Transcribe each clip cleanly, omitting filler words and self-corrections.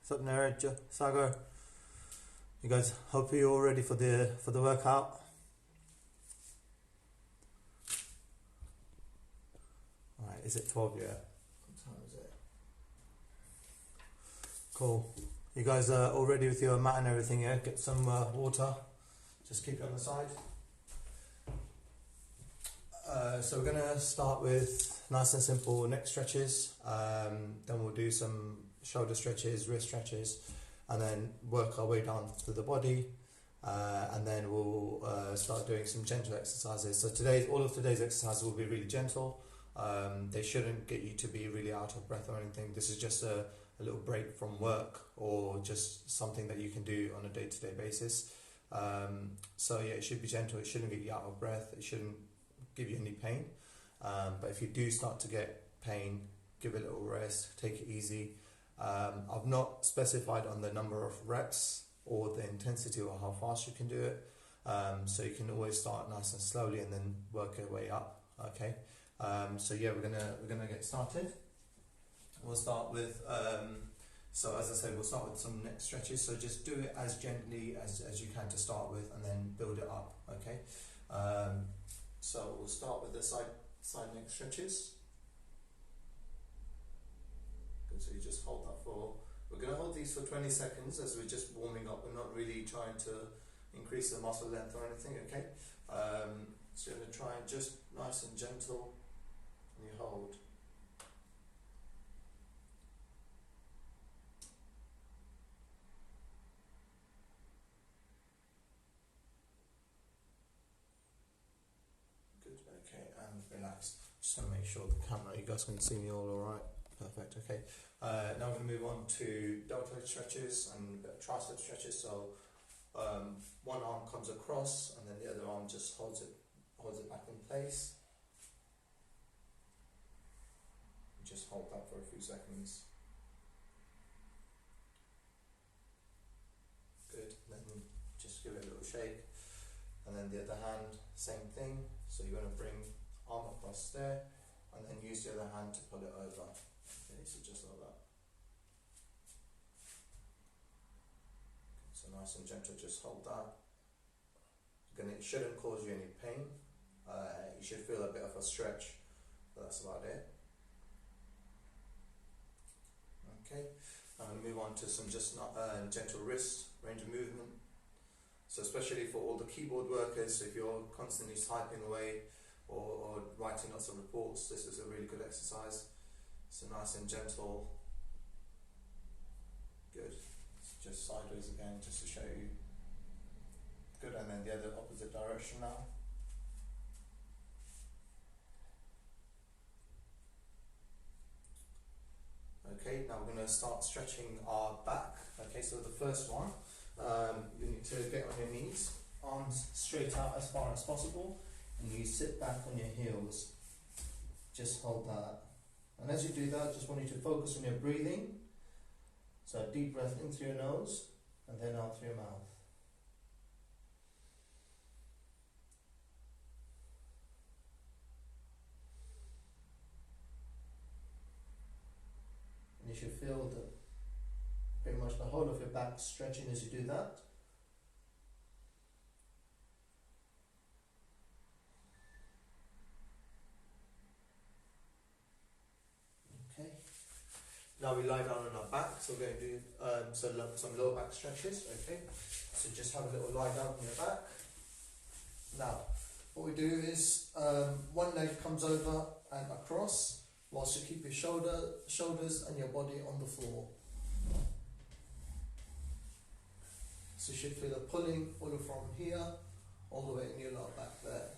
What's up, Naraj, Sagar? You guys, hope you're all ready for the workout. All right, is it 12? Yeah. What time is it? Cool. You guys are all ready with your mat and everything? Yeah. Get some water. Just keep it on the side. So we're gonna start with nice and simple neck stretches. Then we'll do some shoulder stretches, wrist stretches, and then work our way down through the body. And then we'll start doing some gentle exercises. So all of today's exercises will be really gentle. They shouldn't get you to be really out of breath or anything. This is just a little break from work or just something that you can do on a day-to-day basis. So yeah, it should be gentle. It shouldn't get you out of breath. It shouldn't give you any pain. But if you do start to get pain, give it a little rest, take it easy. I've not specified on the number of reps or the intensity or how fast you can do it. So you can always start nice and slowly and then work your way up. Okay. So yeah, we're gonna get started. We'll start with so as I said, we'll start with some neck stretches. So just do it as gently as you can to start with, and then build it up. Okay. So we'll start with the side neck stretches. Good. So you just hold that for. We're gonna hold these for 20 seconds as we're just warming up. We're not really trying to increase the muscle length or anything. Okay. So you're gonna try and just nice and gentle. And you hold. Good, okay, and relax. Just gonna make sure the camera, you guys can see me all alright. Perfect, okay. Now we're gonna move on to deltoid stretches and tricep stretches. So one arm comes across and then the other arm just holds it back in place. Just hold that for a few seconds. Good. Then just give it a little shake. And then the other hand, same thing. So you're going to bring arm across there and then use the other hand to pull it over. Okay, so just like that. So nice and gentle, just hold that. Again, it shouldn't cause you any pain. You should feel a bit of a stretch, but that's about it. Okay, I'm going to move on to some just gentle wrist range of movement. So especially for all the keyboard workers, so if you're constantly typing away or writing lots of reports, this is a really good exercise. So nice and gentle. Good. Just sideways again, just to show you. Good, and then the other opposite direction now. Okay, now we're going to start stretching our back. Okay, so the first one, you need to get on your knees, arms straight out as far as possible, and you sit back on your heels. Just hold that. And as you do that, just want you to focus on your breathing. So a deep breath in through your nose, and then out through your mouth. You should feel pretty much the whole of your back stretching as you do that. Okay. Now we lie down on our back, so we're going to do some lower back stretches. Okay. So just have a little lie down on your back. Now, what we do is one leg comes over and across, whilst you keep your shoulders and your body on the floor. So you should feel a pulling all from here, all the way in your lower back there.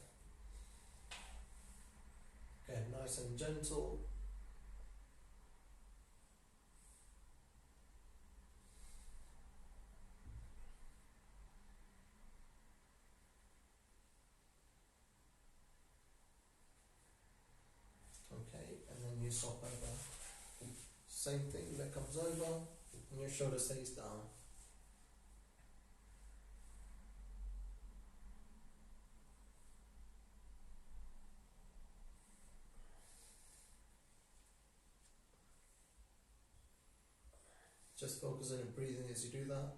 Again, nice and gentle. Okay, and then you swap over. Same thing, leg comes over, and your shoulder stays down. Just Just focus on breathing as you do that.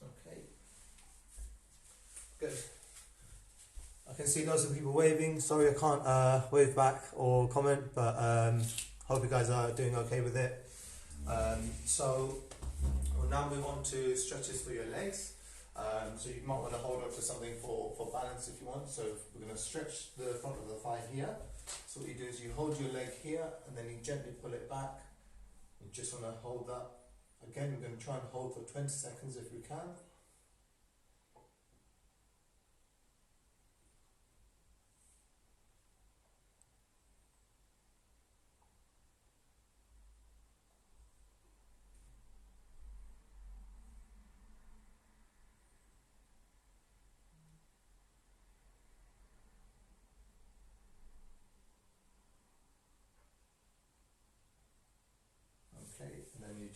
Okay. Good. I can see lots of people waving. Sorry I can't wave back or comment, but hope you guys are doing okay with it. So we'll now move on to stretches for your legs. So you might want to hold on to something for balance if you want. So we're going to stretch the front of the thigh here. So what you do is you hold your leg here and then you gently pull it back. You just want to hold that. Again, we're going to try and hold for 20 seconds if we can.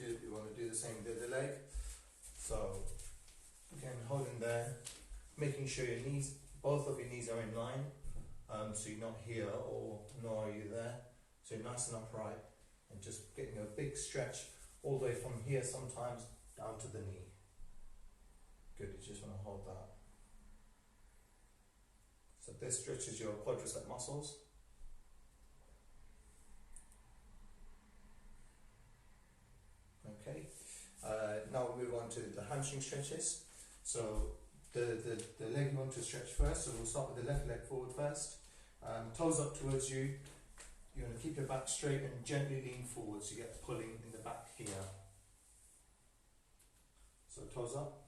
You want to do the same with the other leg. So again, holding there, making sure your knees, both of your knees are in line, so you're not here or nor are you there. So you're nice and upright and just getting a big stretch all the way from here sometimes down to the knee. Good, you just want to hold that. So this stretches your quadricep muscles. Okay, now we'll move on to the hamstring stretches. So the leg you want to stretch first, so we'll start with the left leg forward first. Toes up towards you. You want to keep your back straight and gently lean forward so you get pulling in the back here. So toes up.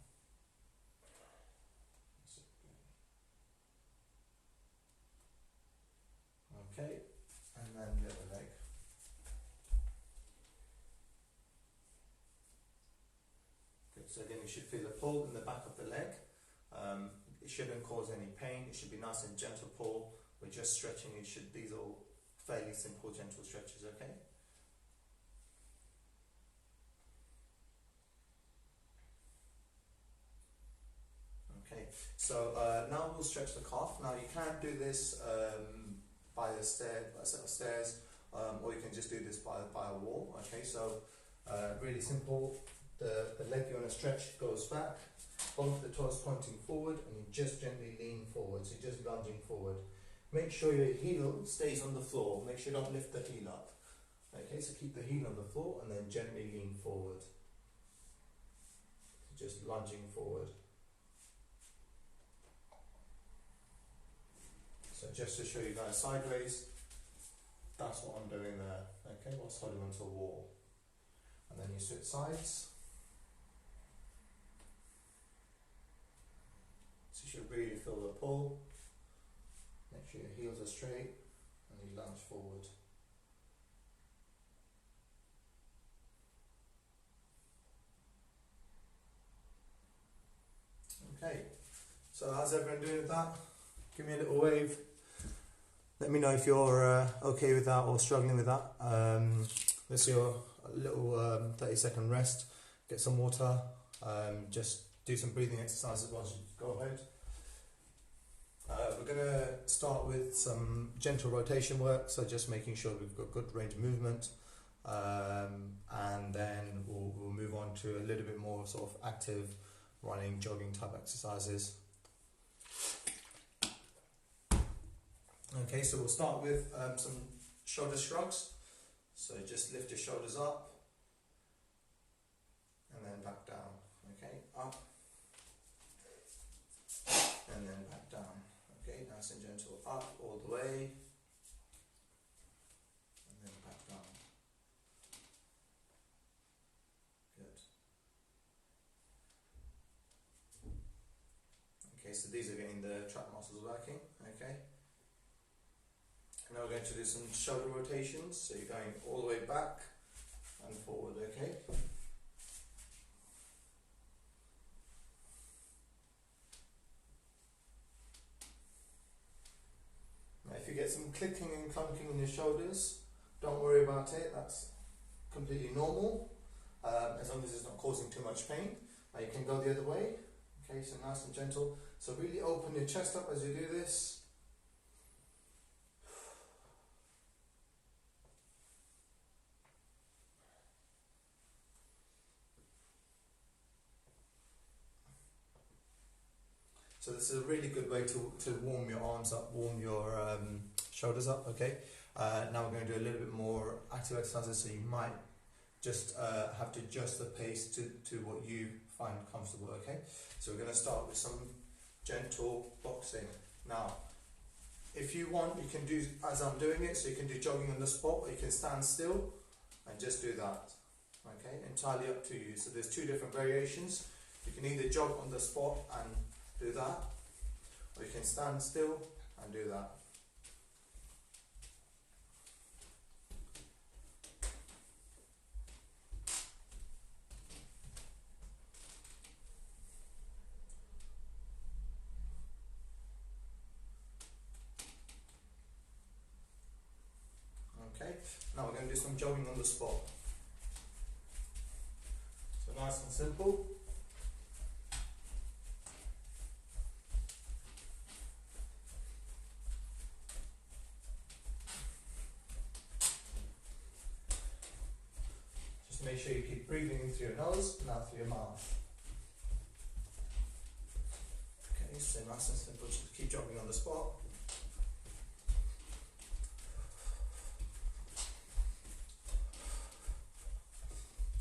Okay, and then the other leg. So again, you should feel a pull in the back of the leg. It shouldn't cause any pain. It should be nice and gentle pull. We're just stretching. These are all fairly simple, gentle stretches. Okay. Okay. So now we'll stretch the calf. Now you can do this by a set of stairs, or you can just do this by a wall. Okay. So really simple. The leg you want to stretch goes back, both the toes pointing forward, and you just gently lean forward, so you're just lunging forward. Make sure your heel stays on the floor, make sure you don't lift the heel up. Okay, so keep the heel on the floor and then gently lean forward. So just lunging forward. So just to show you guys sideways, that's what I'm doing there, okay, whilst holding onto a wall. And then you switch sides. So you should really feel the pull. Make sure your heels are straight and you lunge forward. Okay, so how's everyone doing with that? Give me a little wave. Let me know if you're okay with that or struggling with that. Let's do a little 30-second rest. Get some water. Just do some breathing exercises while you go ahead. We're going to start with some gentle rotation work, so just making sure we've got good range of movement, and then we'll move on to a little bit more sort of active running, jogging type exercises. Okay, so we'll start with some shoulder shrugs. So just lift your shoulders up and then back down. Okay, up and then back down. Okay, nice and gentle, up all the way and then back down. Good. Okay, so these are getting the trap muscles working. Okay. Now we're going to do some shoulder rotations, so you're going all the way back and forward, okay? Now if you get some clicking and clunking in your shoulders, don't worry about it, that's completely normal, as long as it's not causing too much pain. Now you can go the other way, okay, so nice and gentle. So really open your chest up as you do this. So this is a really good way to warm your arms up, warm your shoulders up, okay? Now we're going to do a little bit more active exercises, so you might just have to adjust the pace to what you find comfortable, okay? So we're going to start with some gentle boxing. Now, if you want, you can do as I'm doing it, so you can do jogging on the spot, or you can stand still and just do that, okay? Entirely up to you. So there's two different variations. You can either jog on the spot and do that, or you can stand still and do that. Okay, now we're going to do some jogging on the spot. So nice and simple. Just make sure you keep breathing in through your nose and out through your mouth. Okay, so nice and simple, just keep jogging on the spot.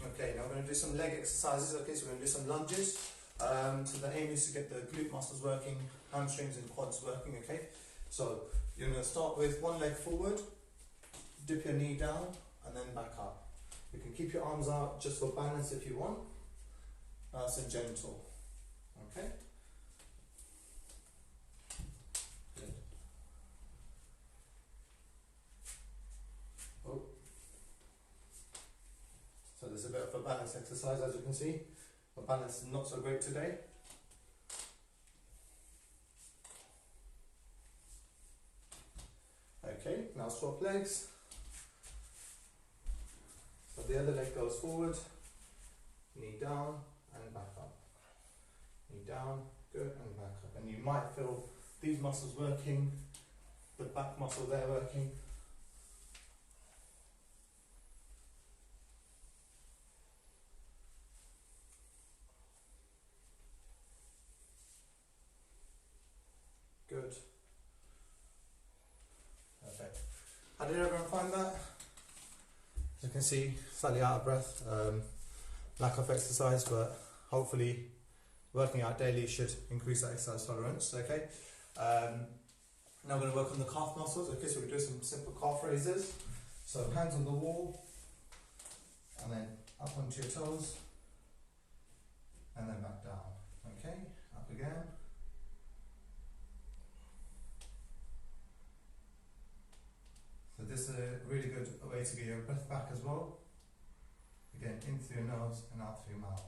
Okay, now we're going to do some leg exercises. Okay, so we're going to do some lunges. So the aim is to get the glute muscles working, hamstrings and quads working, okay? So you're going to start with one leg forward, dip your knee down and then back up. You can keep your arms out just for balance if you want. Nice and gentle, okay? Good. Oh. So there's a bit of a balance exercise, as you can see. My balance is not so great today. Okay, now swap legs. So the other leg goes forward, knee down and back up. Knee down, good, and back up. And you might feel these muscles working, the back muscle there working. Good. Perfect. How did everyone find that? As you can see, slightly out of breath, lack of exercise, but hopefully working out daily should increase that exercise tolerance, okay? Now we're going to work on the calf muscles, okay, so we'll do some simple calf raises. So hands on the wall, and then up onto your toes, and then back down, okay? Up again. So this is a really good way to get your breath back as well. Again, in through your nose and out through your mouth.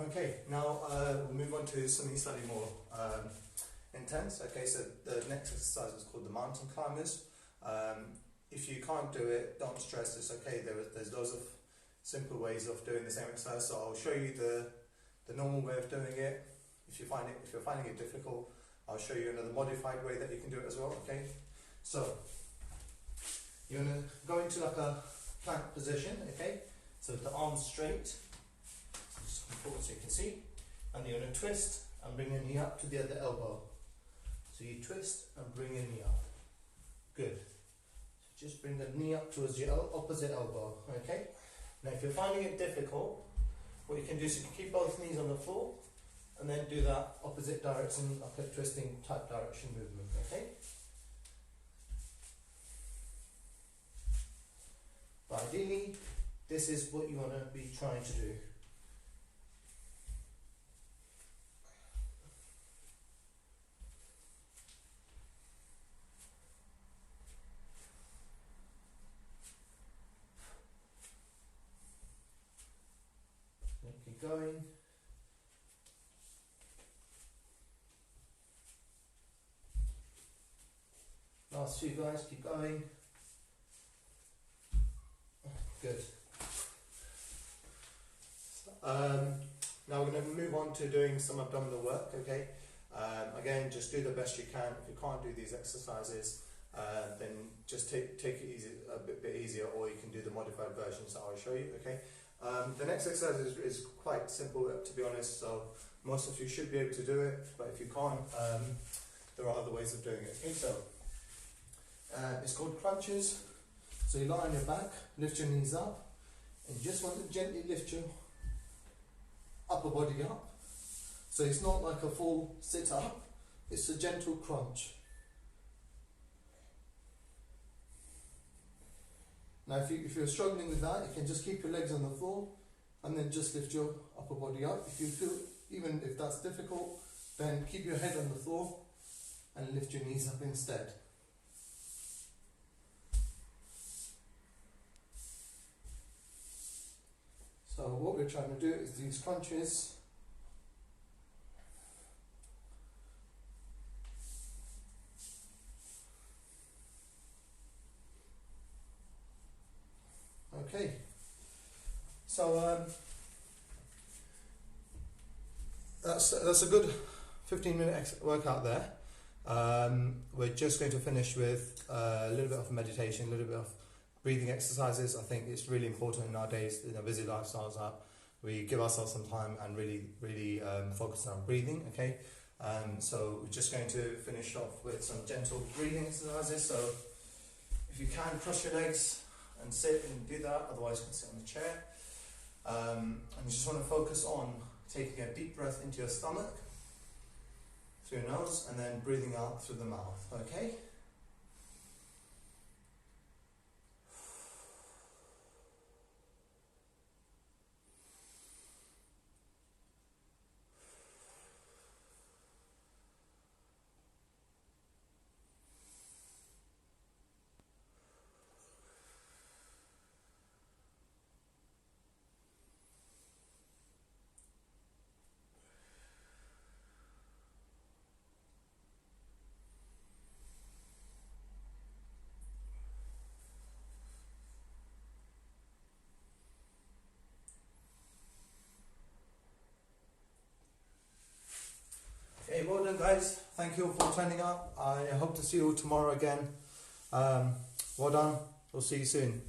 Okay, now we'll move on to something slightly more intense. Okay, so the next exercise is called the mountain climbers. If you can't do it, don't stress, it's okay. There's loads of simple ways of doing the same exercise. So I'll show you the normal way of doing it. If you're finding it difficult, I'll show you another modified way that you can do it as well. Okay, so you're gonna go into like a plank position. Okay, so with the arms straight. Forward so you can see, and you're going to twist and bring your knee up to the other elbow. So you twist and bring your knee up. Good. So just bring the knee up towards your opposite elbow. Okay. Now, if you're finding it difficult, what you can do is you can keep both knees on the floor, and then do that opposite direction, like a twisting type direction movement. Okay. But ideally, this is what you want to be trying to do. Keep going. Last Last few guys, keep going. Good. Now we're going to move on to doing some abdominal work, okay? Again, just do the best you can. If you can't do these exercises, then just take it easy, a bit easier, or you can do the modified versions that I'll show you, okay? The next exercise is quite simple, to be honest, so most of you should be able to do it, but if you can't, there are other ways of doing it. Okay, so it's called crunches. So you lie on your back, lift your knees up, and you just want to gently lift your upper body up. So it's not like a full sit up, it's a gentle crunch. Now if you're struggling with that, you can just keep your legs on the floor and then just lift your upper body up. If you feel, even if that's difficult, then keep your head on the floor and lift your knees up instead. So what we're trying to do is these crunches. Okay, so that's a good 15-minute workout there. We're just going to finish with a little bit of meditation, a little bit of breathing exercises. I think it's really important nowadays in our busy lifestyles that we give ourselves some time and really focus on breathing, okay? So we're just going to finish off with some gentle breathing exercises. So if you can, cross your legs and sit and do that, otherwise you can sit on the chair. And you just want to focus on taking a deep breath into your stomach, through your nose, and then breathing out through the mouth, okay? Okay, well done guys. Thank you for turning up. I hope to see you tomorrow again. Well done. We'll see you soon.